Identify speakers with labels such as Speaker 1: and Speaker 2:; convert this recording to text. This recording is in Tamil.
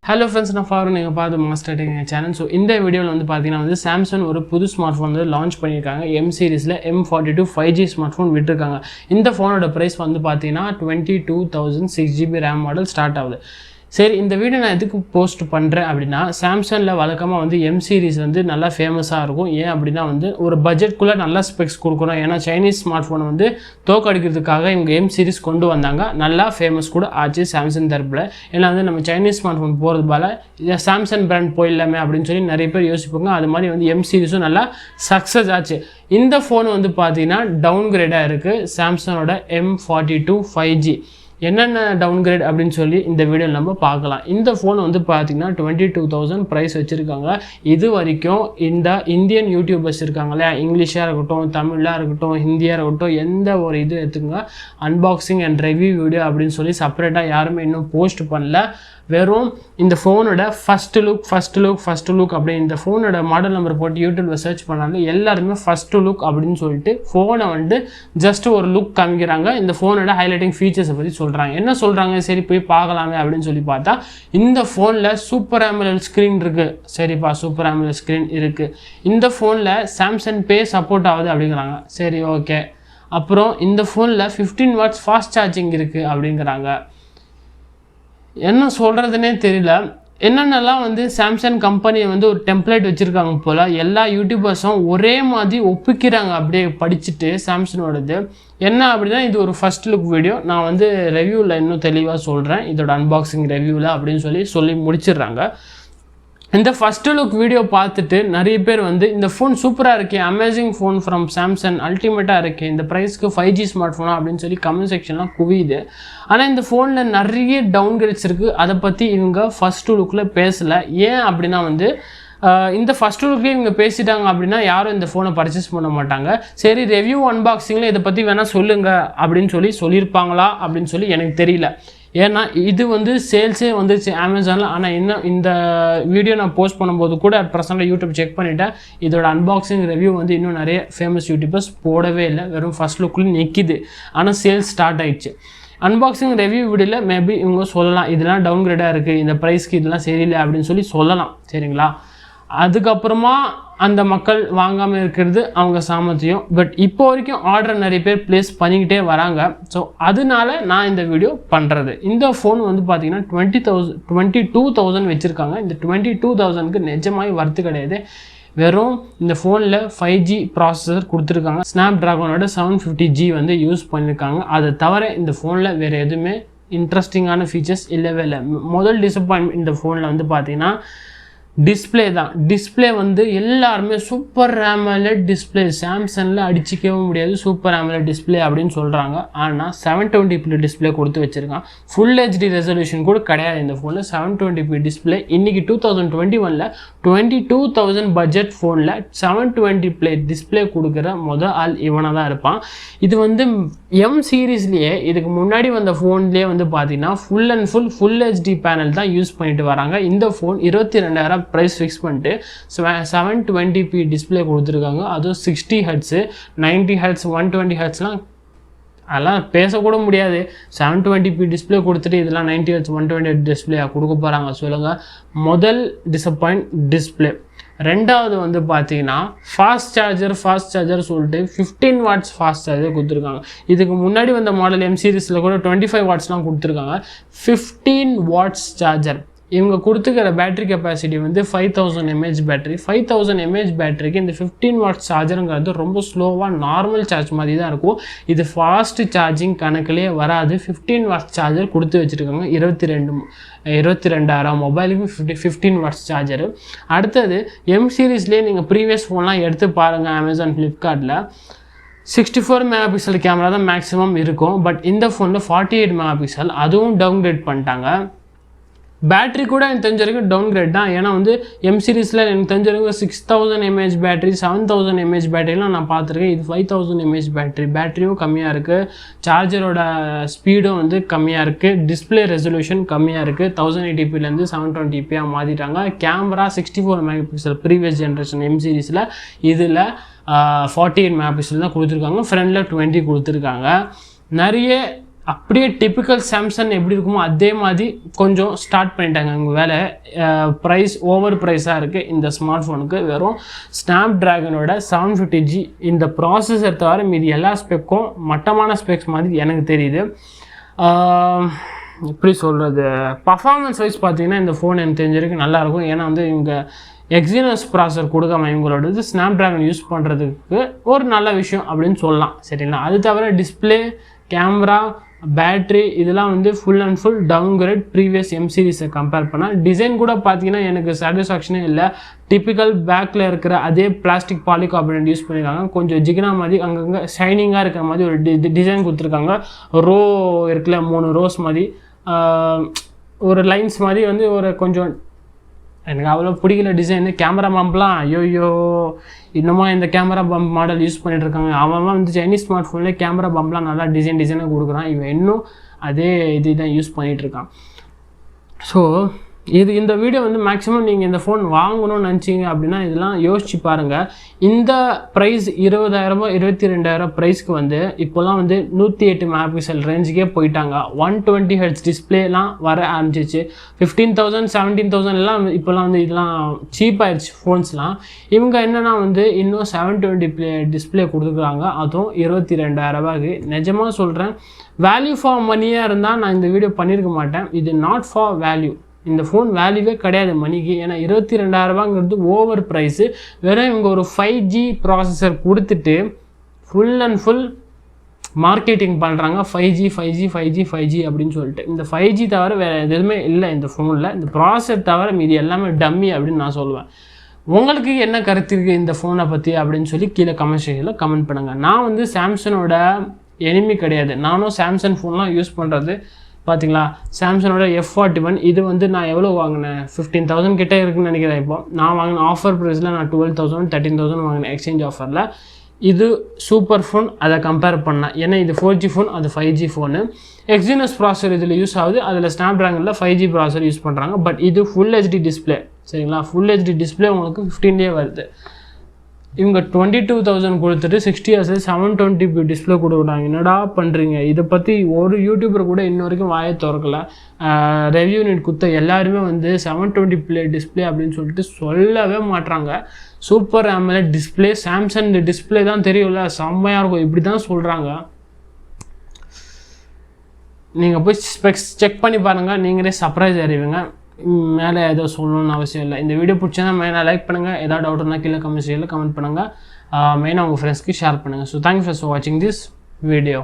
Speaker 1: Hello friends, நான் ஃபாரூக் நீங்க பார்த்து மாஸ்டர் டெக் சேனல். ஸோ இந்த வீடியோவில் வந்து பார்த்தீங்கன்னா சாம்சங் ஒரு புது ஸ்மார்ட் ஃபோன் வந்து லான்ச் பண்ணியிருக்காங்க. M சீரிஸில் M42 5G ஸ்மார்ட் ஃபோன் விட்டுருக்காங்க. இந்த ஃபோனோட ப்ரைஸ் வந்து பார்த்தீங்கன்னா 22,000 6GB RAM மாடல் ஸ்டார்ட் ஆகுது. சரி, இந்த வீடியோ நான் எதுக்கு போஸ்ட் பண்ணுறேன் அப்படின்னா, சாம்சங்கில் வழக்கமாக வந்து M சீரிஸ் வந்து நல்லா ஃபேமஸாக இருக்கும். ஏன் அப்படின்னா வந்து ஒரு பட்ஜெட்குள்ளே நல்லா ஸ்பெக்ஸ் கொடுக்குறோம். ஏன்னா சைனீஸ் ஸ்மார்ட் ஃபோனை வந்து தோக்கடிக்கிறதுக்காக இவங்க M சீரிஸ் கொண்டு வந்தாங்க. நல்லா ஃபேமஸ் கூட ஆச்சு சாம்சங் தரப்பில். ஏன்னா வந்து நம்ம சைனீஸ் ஸ்மார்ட் ஃபோன் போகிறது போல சாம்சங் பிராண்ட் போயிடலாமே அப்படின்னு சொல்லி நிறைய பேர் யோசிப்பாங்க. அது மாதிரி வந்து M சீரிஸும் நல்லா சக்ஸஸ் ஆச்சு. இந்த ஃபோன் வந்து பார்த்தீங்கன்னா டவுன் கிரேடாக இருக்குது. சாம்சங்கோட M42 5G என்னென்ன டவுன்கிரேட் அப்படின்னு சொல்லி இந்த வீடியோ நம்ம பார்க்கலாம். இந்த ஃபோன் வந்து பார்த்தீங்கன்னா 22,000 ப்ரைஸ் வச்சுருக்காங்க. இது வரைக்கும் இந்த இந்தியன் யூடியூபர்ஸ் இருக்காங்களே, இங்கிலீஷாக இருக்கட்டும், தமிழாக இருக்கட்டும், ஹிந்தியாக இருக்கட்டும், எந்த ஒரு இது எடுத்துக்கோங்க, அன்பாக்சிங் அண்ட் ரிவ்யூ வீடியோ அப்படின்னு சொல்லி செப்பரேட்டாக யாருமே இன்னும் போஸ்ட் பண்ணல. வெறும் இந்த ஃபோனோட ஃபஸ்ட்டு லுக் அப்படி இந்த ஃபோனோட மாடல் நம்பர் போட்டு யூடியூப்பில் சர்ச் பண்ணாங்க. எல்லாருமே ஃபஸ்ட்டு லுக் அப்படின்னு சொல்லிட்டு ஃபோனை வந்து ஜஸ்ட் ஒரு லுக் காமிக்கிறாங்க. இந்த ஃபோனோட ஹைலைட்டிங் ஃபீச்சர்ஸை பற்றி சொல்கிறாங்க. என்ன சொல்கிறாங்க, சரி போய் பார்க்கலாமே அப்படின்னு சொல்லி பார்த்தா, இந்த ஃபோனில் சூப்பர் AMOLED ஸ்க்ரீன் இருக்குது. சரிப்பா, சூப்பர் AMOLED ஸ்க்ரீன் இருக்குது. இந்த ஃபோனில் சாம்சங் பே சப்போர்ட் ஆகுது அப்படிங்கிறாங்க. சரி, ஓகே. அப்புறம் இந்த ஃபோனில் 15 வாட்ஸ் ஃபாஸ்ட் சார்ஜிங் இருக்குது அப்படிங்கிறாங்க. என்ன சொல்கிறதுனே தெரியல. என்னென்னலாம் வந்து சாம்சங் கம்பெனியை வந்து ஒரு டெம்ப்ளேட் வச்சுருக்காங்க போல். எல்லா யூடியூபர்ஸும் ஒரே மாதிரி ஒப்பிக்கிறாங்க அப்படியே படிச்சுட்டு சாம்சங்கோடது. என்ன அப்படின்னா, இது ஒரு ஃபஸ்ட் லுக் வீடியோ. நான் வந்து ரிவ்யூவில் இன்னும் தெளிவாக சொல்கிறேன், இதோட அன்பாக்சிங் ரிவ்யூவில் அப்படின்னு சொல்லி முடிச்சிடுறாங்க. இந்த ஃபஸ்ட்டு லுக் வீடியோ பார்த்துட்டு நிறைய பேர் வந்து இந்த ஃபோன் சூப்பராக இருக்கே, அமேசிங் ஃபோன் ஃப்ரம் சாம்சங், அல்டிமேட்டாக இருக்கே, இந்த ப்ரைஸ்க்கு 5G ஸ்மார்ட் ஃபோனா அப்படின்னு சொல்லி கமெண்ட் செக்ஷன்லாம் குவியுது. ஆனால் இந்த ஃபோனில் நிறைய டவுன்கிரேட்ஸ் இருக்குது. அதை பற்றி இவங்க ஃபஸ்ட்டு லுக்கில் பேசலை. ஏன் அப்படின்னா வந்து இந்த ஃபஸ்ட்டு லுக்கே இவங்க பேசிட்டாங்க அப்படின்னா யாரும் இந்த ஃபோனை பர்ச்சேஸ் பண்ண மாட்டாங்க. சரி, ரிவ்யூ அன்பாக்சிங்கில் இதை பற்றி வேணால் சொல்லுங்கள் அப்படின்னு சொல்லியிருப்பாங்களா அப்படின்னு சொல்லி எனக்கு தெரியல. ஏன்னா இது வந்து சேல்ஸே வந்துச்சு அமேசானில். ஆனால் இன்னும் இந்த வீடியோ நான் போஸ்ட் பண்ணும்போது கூட பர்சனலாக யூடியூப் செக் பண்ணிவிட்டேன். இதோட அன்பாக்சிங் ரிவ்யூ வந்து இன்னும் நிறைய ஃபேமஸ் யூடியூபர்ஸ் போடவே இல்லை. வெறும் ஃபஸ்ட் லுக்கில் நிற்கிது. ஆனால் சேல்ஸ் ஸ்டார்ட் ஆகிடுச்சு. அன்பாக்சிங் ரிவ்யூ வீடியோவில் மேபி இவங்க சொல்லலாம், இதெல்லாம் டவுன்கிரேடாக இருக்குது, இந்த ப்ரைஸ்க்கு இதெல்லாம் சரியில்லை அப்படின்னு சொல்லலாம். சரிங்களா? அதுக்கப்புறமா அந்த மக்கள் வாங்காமல் இருக்கிறது அவங்க சாமர்த்தியம். பட் இப்போ வரைக்கும் ஆர்டர் நிறைய பேர் ப்ளேஸ் பண்ணிக்கிட்டே வராங்க. ஸோ அதனால நான் இந்த வீடியோ பண்ணுறது. இந்த ஃபோன் வந்து பார்த்தீங்கன்னா 22,000 வச்சுருக்காங்க. இந்த 22,000க்கு நிஜமாகவே வர்த்து கிடையாது. வெறும் இந்த ஃபோனில் 5G ப்ராசஸர் கொடுத்துருக்காங்க. ஸ்னாப் ட்ராகனோட 750G வந்து யூஸ் பண்ணியிருக்காங்க. அதை தவிர இந்த ஃபோனில் வேறு எதுவுமே இன்ட்ரெஸ்டிங்கான ஃபீச்சர்ஸ் இல்லவே இல்லை. முதல் டிசப்பாயின்மெண்ட் இந்த ஃபோனில் வந்து பார்த்தீங்கன்னா டிஸ்பிளே தான். டிஸ்பிளே வந்து எல்லாருமே சூப்பர் AMOLED டிஸ்பிளே, சாம்சங்கில் அடிச்சிக்கவே முடியாது சூப்பர் AMOLED டிஸ்பிளே அப்படின்னு சொல்கிறாங்க. ஆனால் 720p டிஸ்பிளே கொடுத்து வச்சுருக்கான். ஃபுல் HD ரெசல்யூஷன் கூட கிடையாது இந்த ஃபோனில். 720p display. இன்றைக்கி 2021 22,000 பட்ஜெட் ஃபோனில் 720p டிஸ்பிளே கொடுக்குற ஆள் இவனாக தான் இருப்பான். இது வந்து M சீரீஸ்லேயே இதுக்கு முன்னாடி வந்த ஃபோன்லேயே வந்து பார்த்தீங்கன்னா full and full HD panel தான் யூஸ் பண்ணிட்டு வராங்க. இந்த ஃபோன் 22,000 ப்ரைஸ் ஃபிக்ஸ் பண்ணிட்டு 720p டிஸ்பிளே கொடுத்துருக்காங்க. அதுவும் 60 Hz, 90 Hz, 120 Hzலாம் அதெல்லாம் பேசக்கூட முடியாது. 720p டிஸ்பிளே கொடுத்துட்டு இதெல்லாம் 90 Hz 120 Hz டிஸ்பிளே கொடுக்க போகிறாங்க சொல்லுங்கள். முதல் டிசப்பாயிண்ட் டிஸ்பிளே. ரெண்டாவது வந்து பார்த்தீங்கன்னா ஃபாஸ்ட் சார்ஜர் சொல்லிட்டு 15 வாட்ஸ் ஃபாஸ்ட் சார்ஜர் கொடுத்துருக்காங்க. இதுக்கு முன்னாடி வந்த மாடல் M சீரிஸில் கூட 25 வாட்ஸ்லாம் கொடுத்துருக்காங்க. 15 வாட்ஸ் சார்ஜர். இவங்க கொடுத்துக்கிற பேட்டரி கெப்பாசிட்டி வந்து 5000 mAh பேட்டரி. 5000 mAh பேட்டரிக்கு இந்த 15 வாட்ஸ் சார்ஜருங்கிறது ரொம்ப ஸ்லோவாக நார்மல் சார்ஜ் மாதிரி தான் இருக்கும். இது ஃபாஸ்ட் சார்ஜிங் கணக்கிலே வராது. 15 வாட்ஸ் சார்ஜர் கொடுத்து வச்சுருக்காங்க. 22,000 மொபைலுக்கு 15 வாட்ஸ் சார்ஜரு. அடுத்தது M சீரீஸ்லேயே நீங்கள் ப்ரீவியஸ் ஃபோன்லாம் எடுத்து பாருங்கள். அமேசான், ஃப்ளிப்கார்ட்டில் 64 MP கேமரா தான் மேக்ஸிமம் இருக்கும். பட் இந்த ஃபோனில் 48 MP, அதுவும் டவுன்கிரேட் பண்ணிட்டாங்க. பேட்டரி கூட எனக்கு தெரிஞ்ச வரைக்கும் டவுன்கிரேட் தான். ஏன்னா வந்து M சீரீஸில் எனக்கு தெரிஞ்ச வரைக்கும் 6000 mAh பேட்டரி, 7000 mAh பேட்டரிலாம் நான் பார்த்துருக்கேன். இது 5000 mAh பேட்டரியும் கம்மியாக இருக்குது. சார்ஜரோட ஸ்பீடும் வந்து கம்மியாக இருக்குது. டிஸ்பிளே ரெசல்யூஷன் கம்மியாக இருக்குது. 1080pலேருந்து 720p மாற்றிட்டாங்க. Camera 64 MP previous generation M சீரீஸில். இதில் 48 MP தான் கொடுத்துருக்காங்க. ஃப்ரண்டில் 20 கொடுத்துருக்காங்க. நிறைய அப்படியே டிப்பிக்கல் சாம்சங் எப்படி இருக்குமோ அதே மாதிரி கொஞ்சம் ஸ்டார்ட் பண்ணிட்டாங்க அவங்க வேலை. ப்ரைஸ் ஓவர் ப்ரைஸாக இருக்குது இந்த ஸ்மார்ட் ஃபோனுக்கு. வெறும் ஸ்னாப் ட்ராகனோட 750G இந்த ப்ராசஸர் தவிர மீதி எல்லா ஸ்பெக்கும் மட்டமான ஸ்பெக்ஸ் மாதிரி எனக்கு தெரியுது. எப்படி சொல்கிறது, பர்ஃபார்மன்ஸ் வைஸ் பார்த்தீங்கன்னா இந்த ஃபோன் எனக்கு தெரிஞ்சிருக்கு நல்லாயிருக்கும். ஏன்னா வந்து இவங்க எக்ஸினஸ் ப்ராசஸர் கொடுக்காம இவங்களோட ஸ்னாப் ட்ராகன் யூஸ் பண்ணுறதுக்கு ஒரு நல்ல விஷயம் அப்படின்னு சொல்லலாம். சரிங்களா? அது தவிர டிஸ்பிளே, கேமரா, பேட்ரி இதெல்லாம் வந்து full and full downgrade previous M சீரிஸை கம்பேர் பண்ணால். டிசைன் கூட பார்த்தீங்கன்னா எனக்கு சாட்டிஸ்ஃபேக்ஷனே இல்லை. டிப்பிக்கல் பேக்கில் இருக்கிற அதே பிளாஸ்டிக் பாலிகார்பனேட் யூஸ் பண்ணியிருக்காங்க. கொஞ்சம் ஜிகினா மாதிரி அங்கங்கே ஷைனிங்காக இருக்கிற மாதிரி ஒரு டிசைன் கொடுத்துருக்காங்க. ரோ இருக்குல்ல 3 ரோஸ் மாதிரி ஒரு லைன்ஸ் மாதிரி வந்து ஒரு கொஞ்சம் எனக்கு அவ்வளோ பிடிக்கல டிசைனு. கேமரா பம்ப்லாம் ஐயோ இன்னுமா இந்த கேமரா பம்ப் மாடல் யூஸ் பண்ணிகிட்ருக்காங்க. அவன் வந்து சைனீஸ் ஸ்மார்ட் ஃபோன்லேயே கேமரா பம்ப்லாம் நல்லா டிசைனாக கொடுக்குறான். இவன் இன்னும் அதே இது தான் யூஸ் பண்ணிகிட்ருக்கான். ஸோ இந்த வீடியோ வந்து மேக்ஸிமம் நீங்கள் இந்த ஃபோன் வாங்கணும்னு நினச்சிங்க அப்படின்னா இதெல்லாம் யோசிச்சு பாருங்கள். இந்த ப்ரைஸ் 20,000 22,000 ப்ரைஸ்க்கு வந்து இப்போலாம் வந்து 108 மெகாபிக்சல் ரேஞ்சுக்கே போயிட்டாங்க. 120 Hz டிஸ்பிளேலாம் வர ஆரம்பிச்சிச்சு. 15,000 17,000 இப்போலாம் வந்து இதெல்லாம் சீப் ஆயிடுச்சு ஃபோன்ஸ்லாம். இவங்க என்னென்னா வந்து இன்னும் 720 டிஸ்பிளே கொடுத்துருக்காங்க, அதுவும் 22,000 நிஜமாக சொல்கிறேன். வேல்யூ ஃபார் மணியாக இருந்தால் நான் இந்த வீடியோ பண்ணியிருக்க மாட்டேன். இது நாட் ஃபார் வேல்யூ. இந்த ஃபோன் வேல்யூவே கிடையாது மணிக்கு. ஏன்னா 22,000 ஓவர் ப்ரைஸு. வெறும் இவங்க ஒரு 5G ப்ராசஸர் கொடுத்துட்டு ஃபுல் அண்ட் ஃபுல் மார்க்கெட்டிங் பண்ணுறாங்க. 5G அப்படின்னு சொல்லிட்டு. இந்த 5G தவிர வேறு எதுவுமே இல்லை இந்த ஃபோனில். இந்த ப்ராசஸர் தவிர மீதி எல்லாமே டம்மி அப்படின்னு நான் சொல்லுவேன். உங்களுக்கு என்ன கருத்து இருக்குது இந்த ஃபோனை பற்றி அப்படின்னு சொல்லி கீழே கமெண்ட் செக்ஷனில் கமெண்ட் பண்ணுங்கள். நான் வந்து சாம்சங்கோட எனிமி கிடையாது. நானும் சாம்சங் ஃபோன்லாம் யூஸ் பண்ணுறது பார்த்தீங்களா. சாம்சங்கோட F41 இது வந்து நான் எவ்வளோ வாங்கினேன், 15,000 கிட்டே இருக்குன்னு நினைக்கிறேன். இப்போ நான் வாங்கின ஆஃபர் ப்ரைஸில் நான் 12,000 13,000 வாங்கினேன் எக்ஸ்சேஞ்ச் ஆஃபரில். இது சூப்பர் ஃபோன் அதை கம்பேர் பண்ணேன். ஏன்னா இது 4G ஃபோன், அது 5G ஃபோனு. எக்ஸினஸ் ப்ராசஸர் இதில் யூஸ் ஆகுது. அதில் ஸ்னாப் ட்ராகனில் 5G ப்ராசஸர் யூஸ் பண்ணுறாங்க. பட் இது ஃபுல் HD டிஸ்பிளே. சரிங்களா? ஃபுல் HD டிஸ்பிளே உங்களுக்கு 15 வருது. இவங்க 22,000 கொடுத்துட்டு 60 Hz 720p டிஸ்பிளே கொடுக்குறாங்க. என்னடா பண்ணுறீங்க? இதை பற்றி ஒரு யூடியூபர் கூட இன்ன வரைக்கும் வாயை திறக்கல. ரெவ்யூ யூனிட் கொடுத்த எல்லாருமே வந்து 720p டிஸ்பிளே அப்படின்னு சொல்லிட்டு சொல்லவே மாட்டுறாங்க. Super AMOLED display, Samsung display தான் தெரியும்ல, செம்மையாக இருக்கும், இப்படி தான் சொல்கிறாங்க. நீங்கள் போய் ஸ்பெக்ஸ் செக் பண்ணி பாருங்கள், நீங்களே சர்ப்ரைஸ் அறிவீங்க. மேலே ஏதோ சொல்லணும்னு அவசியம் இல்லை. இந்த வீடியோ பிடிச்சா மெயினாக லைக் பண்ணுங்கள். ஏதாவது டவுட் இருந்தால் கீழே கமெண்ட் பண்ணுங்கள். மெயினாக உங்கள் ஃப்ரெண்ட்ஸ்க்கு ஷேர் பண்ணுங்கள். ஸோ தேங்க்யூ ஃபார் வாட்சிங் திஸ் வீடியோ.